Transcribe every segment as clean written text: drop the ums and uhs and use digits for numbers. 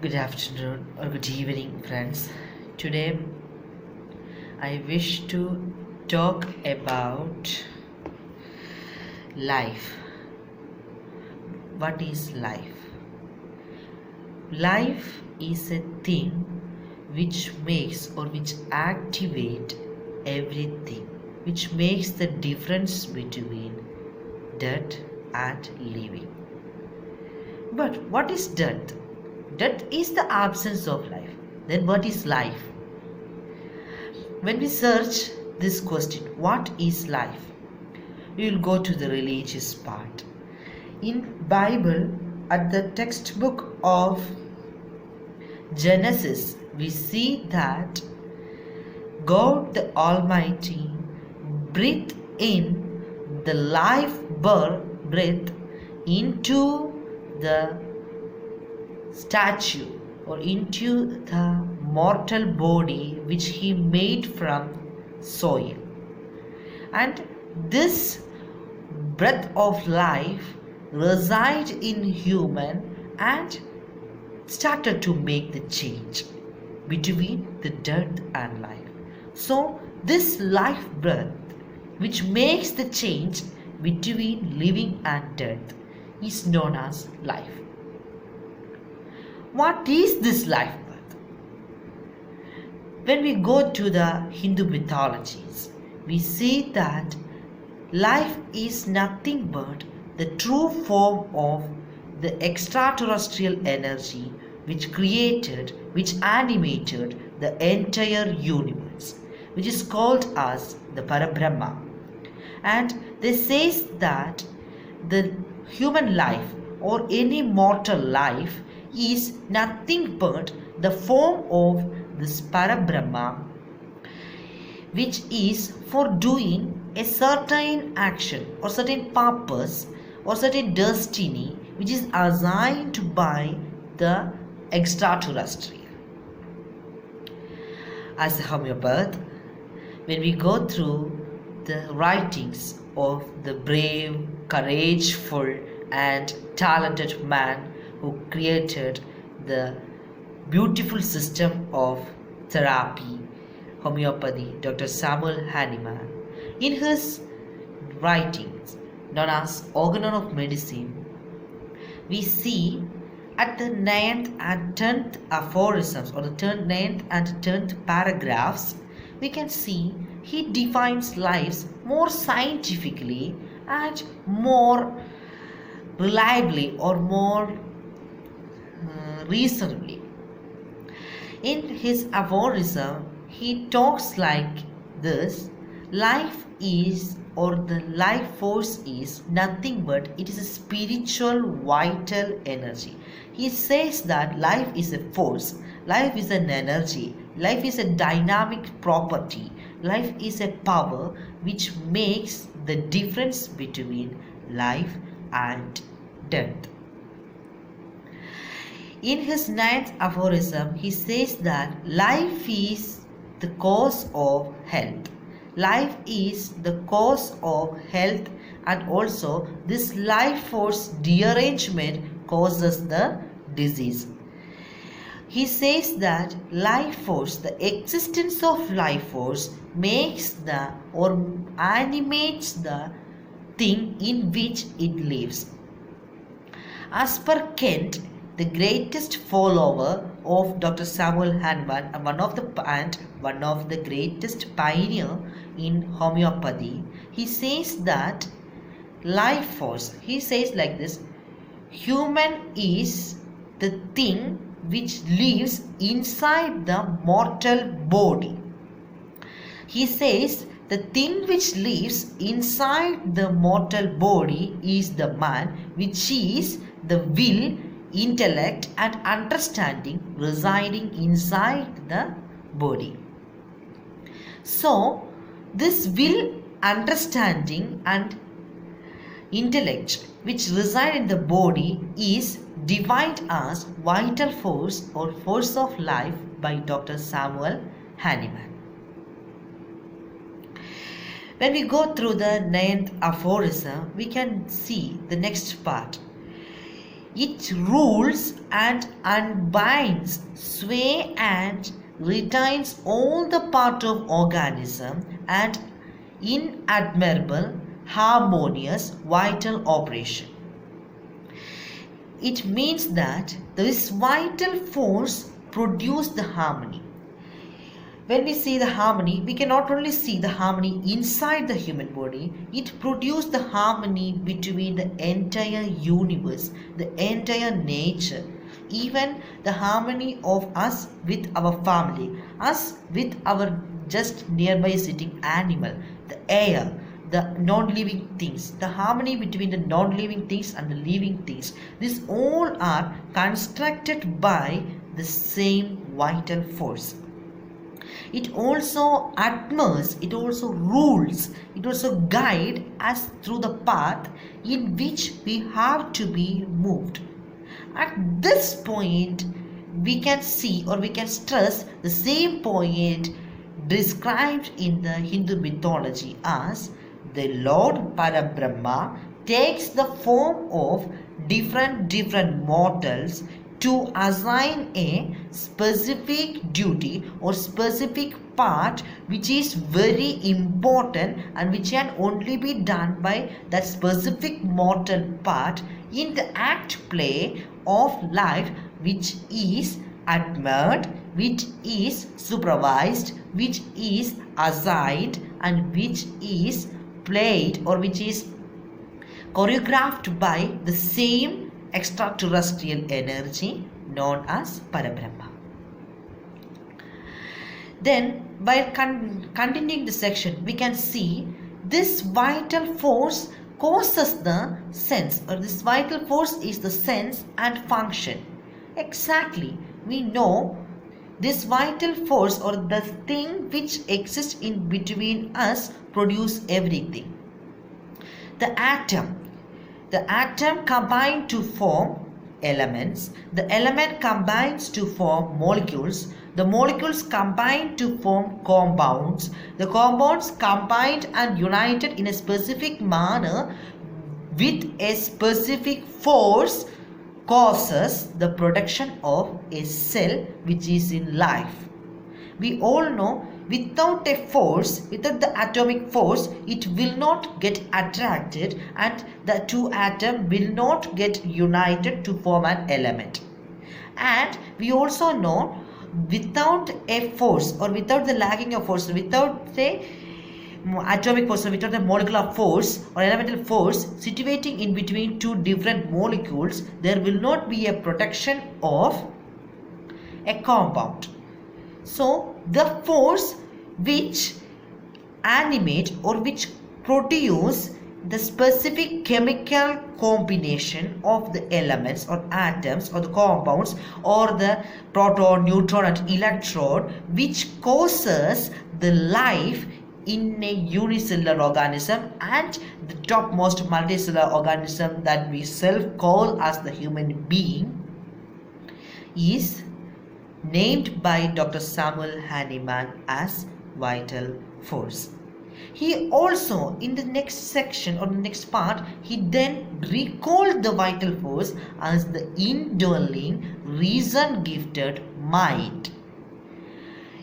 Good afternoon or good evening, friends. Today I wish to talk about life. What is life? Life is a thing which makes or which activate everything, which makes the difference between death and living. But what is death? Death is the absence of life. Then what is life? When we search this question, what is life? We will go to the religious part. In Bible, at the textbook of Genesis, we see that God the Almighty breathed in the life breath into the statue or into the mortal body which he made from soil, and this breath of life resides in human and started to make the change between the death and life. So this life breath which makes the change between living and death is known as life. What is this life breath? When we go to the Hindu mythologies, we see that life is nothing but the true form of the extraterrestrial energy which created, which animated the entire universe, which is called as the Parabrahma. And they says that the human life or any mortal life is nothing but the form of this Parabrahma, which is for doing a certain action or certain purpose or certain destiny which is assigned by the extraterrestrial. As a homeopath, when we go through the writings of the brave, courageful and talented man who created the beautiful system of therapy, homeopathy, Dr. Samuel Hahnemann, in his writings known as Organon of Medicine, we see at the 9th and 10th aphorisms or the 9th and 10th paragraphs, we can see he defines lives more scientifically and more reliably or more reasonably. In his aphorism, he talks like this: life is, or the life force is nothing but it is a spiritual vital energy. He says that life is a force, life is an energy, life is a dynamic property, life is a power which makes the difference between life and death. In his 9th aphorism, he says that life is the cause of health. Life is the cause of health, and also this life force derangement causes the disease. He says that life force, the existence of life force, makes the or animates the thing in which it lives. As per Kent, the greatest follower of Dr. Samuel Hahnemann and one of the greatest pioneer in homeopathy, he says that life force, he says like this: human is the thing which lives inside the mortal body. He says the thing which lives inside the mortal body is the man, which is the will, intellect and understanding residing inside the body. So this will, understanding and intellect which reside in the body is defined as vital force or force of life by Dr. Samuel Hahnemann. When we go through the 9th aphorism, we can see the next part. It rules and unbinds, sway and retains all the part of organism and in admirable, harmonious, vital operation. It means that this vital force produces the harmony. When we see the harmony, we can not only see the harmony inside the human body, it produces the harmony between the entire universe, the entire nature, even the harmony of us with our family, us with our just nearby sitting animal, the air, the non-living things, the harmony between the non-living things and the living things. These all are constructed by the same vital force. It also admires, it also rules, it also guides us through the path in which we have to be moved. At this point, we can see or we can stress the same point described in the Hindu mythology as the Lord Parabrahma takes the form of different mortals to assign a specific duty or specific part which is very important and which can only be done by that specific mortal part in the act play of life, which is admired, which is supervised, which is assigned, and which is played or which is choreographed by the same extraterrestrial energy known as Parabrahma. Then, by continuing the section, we can see this vital force causes the sense, or this vital force is the sense and function. Exactly, we know this vital force or the thing which exists in between us produce everything. The atom combines to form elements, the element combines to form molecules, the molecules combine to form compounds, the compounds combined and united in a specific manner with a specific force causes the production of a cell which is in life. We all know without a force, without the atomic force, it will not get attracted and the two atoms will not get united to form an element. And we also know without a force or without the lacking of force, without the atomic force or without the molecular force or elemental force situating in between two different molecules, there will not be a production of a compound. So the force which animate or which produce the specific chemical combination of the elements or atoms or the compounds or the proton, neutron and electron which causes the life in a unicellular organism and the topmost multicellular organism that we self call as the human being is named by Dr. Samuel Hahnemann as vital force. He also, in the next section or the next part, he then recalled the vital force as the indwelling, reason-gifted mind.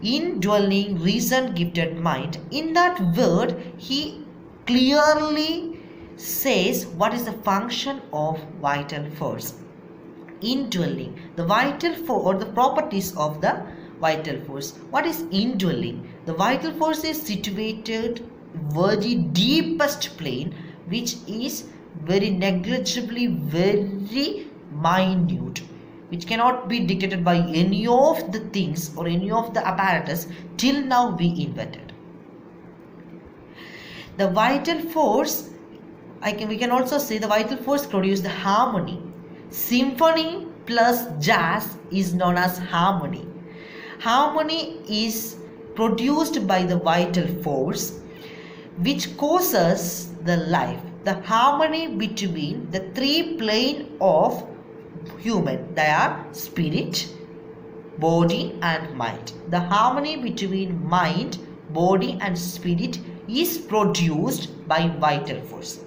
Indwelling, reason-gifted mind. In that word, he clearly says what is the function of vital force. Indwelling, the vital force or the properties of the vital force. What is indwelling? The vital force is situated very deepest plane which is very negligibly very minute, which cannot be dictated by any of the things or any of the apparatus till now we invented. The vital force, we can also say the vital force produces the harmony. Symphony plus jazz is known as harmony. Harmony is produced by the vital force which causes the life. The harmony between the three planes of human, they are spirit, body and mind. The harmony between mind, body and spirit is produced by vital force.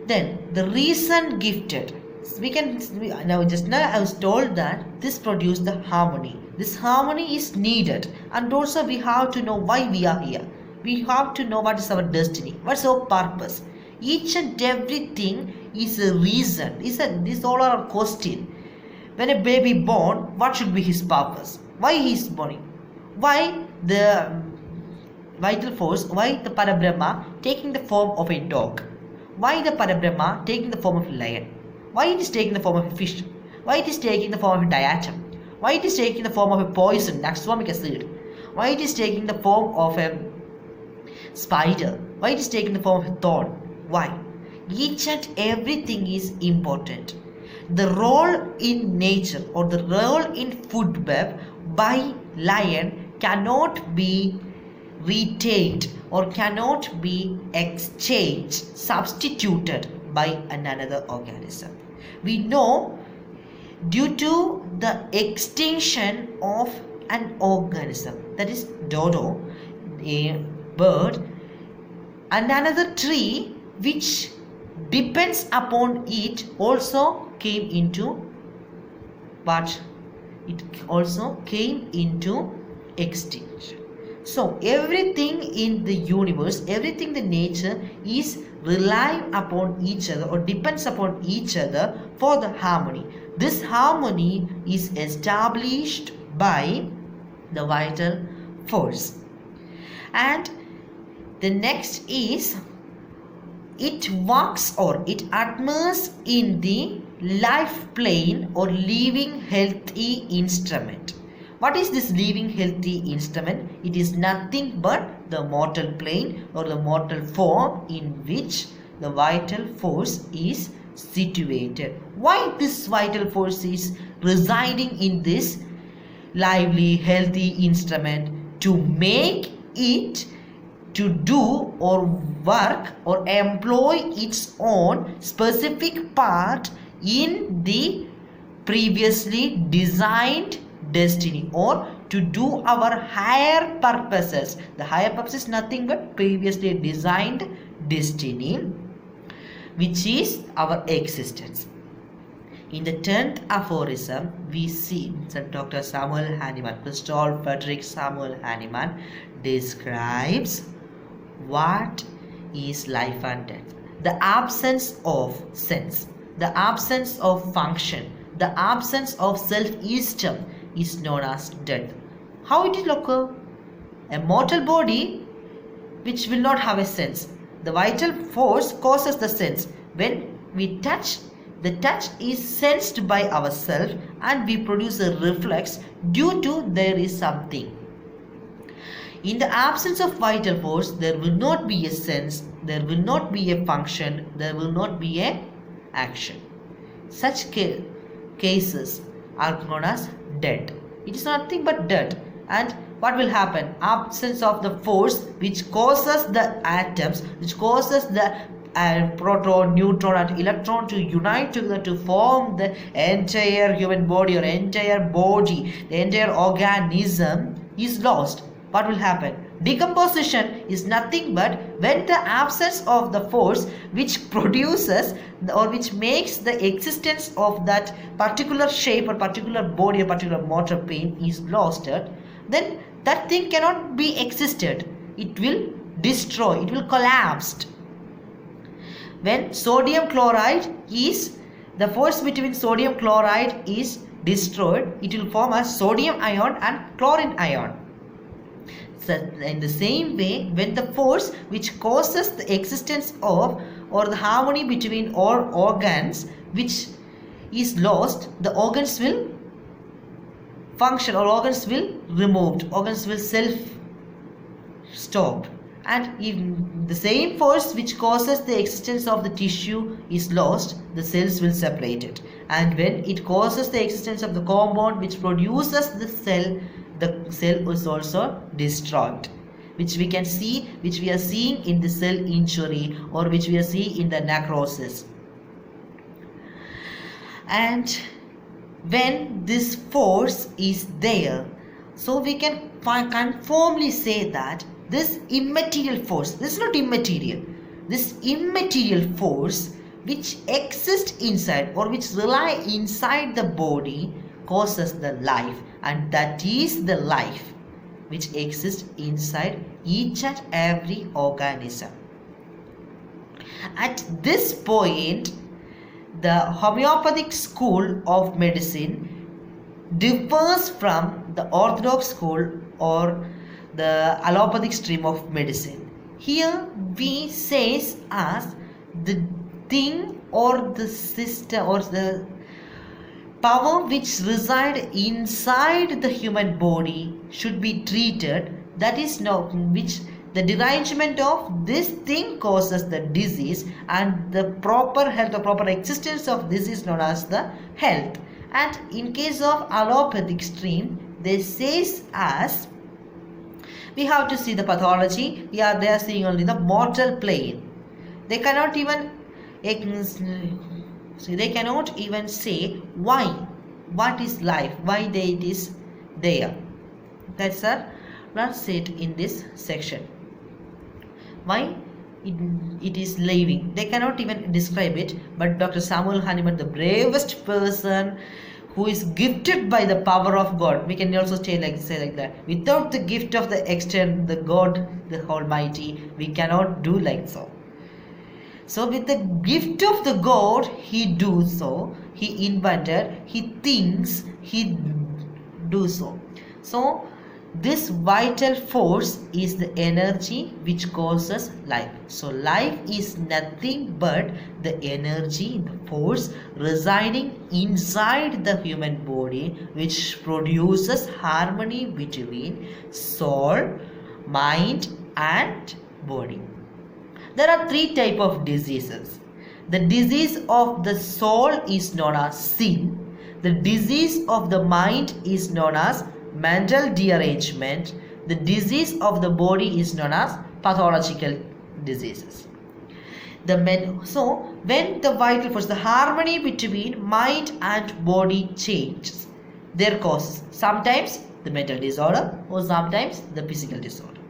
Then the reason gifted. Just now I was told that this produced the harmony. This harmony is needed, and also we have to know why we are here. We have to know what is our destiny, what's our purpose. Each and everything is a reason. These all are a question. When a baby born, what should be his purpose? Why he is born? Why the vital force? Why the Parabrahma taking the form of a dog? Why the Parabrahma taking the form of a lion? Why it is taking the form of a fish? Why it is taking the form of a diatom? Why it is taking the form of a poison, naxomic acid? Why it is taking the form of a spider? Why it is taking the form of a thorn? Why? Each and everything is important. The role in nature or the role in food web by lion cannot be retained or cannot be exchanged, substituted by another organism. We know due to the extinction of an organism, that is dodo, a bird, and another tree which depends upon it also came into what? It also came into extinction. So everything in the universe, everything in the nature is relying upon each other or depends upon each other for the harmony. This harmony is established by the vital force. And the next is, it works or it adheres in the life plane or living healthy instrument. What is this living healthy instrument? It is nothing but the mortal plane or the mortal form in which the vital force is situated. Why this vital force is residing in this lively healthy instrument? To make it to do or work or employ its own specific part in the previously designed destiny, or to do our higher purposes. The higher purpose is nothing but previously designed destiny, which is our existence. In the 10th aphorism, we see Dr. Samuel Hahnemann, Christoph Friedrich Samuel Hahnemann describes what is life and death. The absence of sense, the absence of function, the absence of self-esteem is known as death. How it will occur? A mortal body which will not have a sense. The vital force causes the sense. When we touch, the touch is sensed by ourselves and we produce a reflex due to there is something. In the absence of vital force, there will not be a sense, there will not be a function, there will not be a action. Such cases are known as dead. It is nothing but dead. And what will happen? Absence of the force which causes the atoms, which causes the proton, neutron and electron to unite together to form the entire human body or entire body, the entire organism is lost. What will happen? Decomposition is nothing but when the absence of the force which produces or which makes the existence of that particular shape or particular body or particular mortal plane is lost, then that thing cannot be existed. It will destroy, it will collapse. When sodium chloride is, the force between sodium chloride is destroyed, it will form a sodium ion and chlorine ion. So in the same way, when the force which causes the existence of or the harmony between all organs which is lost, the organs will function or organs will removed, organs will self-stop. And if the same force which causes the existence of the tissue is lost, the cells will separate it. And when it causes the existence of the compound which produces the cell is also destroyed, which we can see, which we are seeing in the cell injury or which we are seeing in the necrosis. And when this force is there, so we can conformably say that this immaterial force, this is not immaterial, this immaterial force which exist inside or which rely inside the body causes the life, and that is the life which exists inside each and every organism. At this point, the homeopathic school of medicine differs from the orthodox school or the allopathic stream of medicine. Here we says as the thing or the system or the power which reside inside the human body should be treated, that is not which the derangement of this thing causes the disease, and the proper health or proper existence of this is known as the health. And in case of allopathic stream, they says as we have to see the pathology. They are seeing only the mortal plane. They cannot even say why, what is life, why it is there. That's our let's it in this section. Why it is living, they cannot even describe it. But Dr. Samuel Hahnemann, the bravest person who is gifted by the power of God, we can also say like that. Without the gift of the external, the God, the Almighty, we cannot do like so. So with the gift of the God, he do so, he invented, he thinks, he do so. So this vital force is the energy which causes life. So life is nothing but the energy, the force residing inside the human body, which produces harmony between soul, mind and body. There are three types of diseases. The disease of the soul is known as sin. The disease of the mind is known as mental derangement. The disease of the body is known as pathological diseases. So when the vital force, the harmony between mind and body changes, there causes sometimes the mental disorder or sometimes the physical disorder.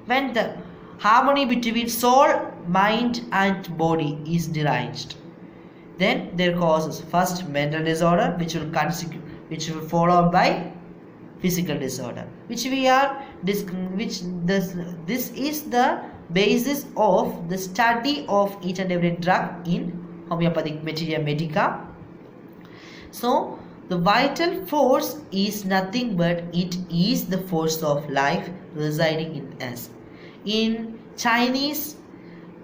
When the harmony between soul, mind and body is deranged, then there causes first mental disorder, which will follow by physical disorder, this is the basis of the study of each and every drug in homeopathic materia medica. So the vital force is nothing but it is the force of life residing in us. In Chinese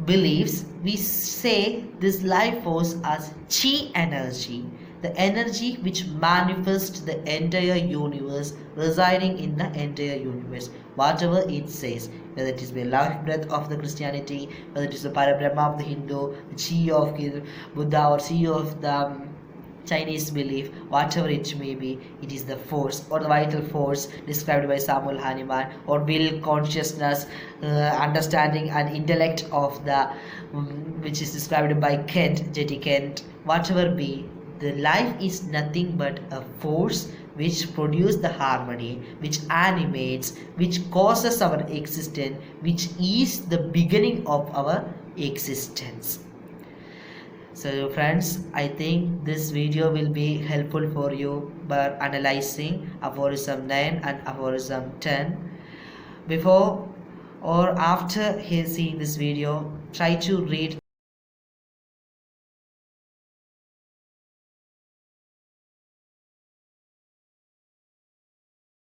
beliefs, we say this life force as chi energy, the energy which manifests the entire universe, residing in the entire universe. Whatever it says, whether it is the life breath of the Christianity, whether it is the Parabrahma of the Hindu, the chi of Buddha, or chi of the Chinese belief, whatever it may be, it is the force or the vital force described by Samuel Hahnemann, or will, consciousness, understanding and intellect of the which is described by J.T. Kent. Whatever be, the life is nothing but a force which produces the harmony, which animates, which causes our existence, which is the beginning of our existence. So friends, I think this video will be helpful for you by analyzing Aphorism 9 and Aphorism 10. Before or after seeing this video, try to read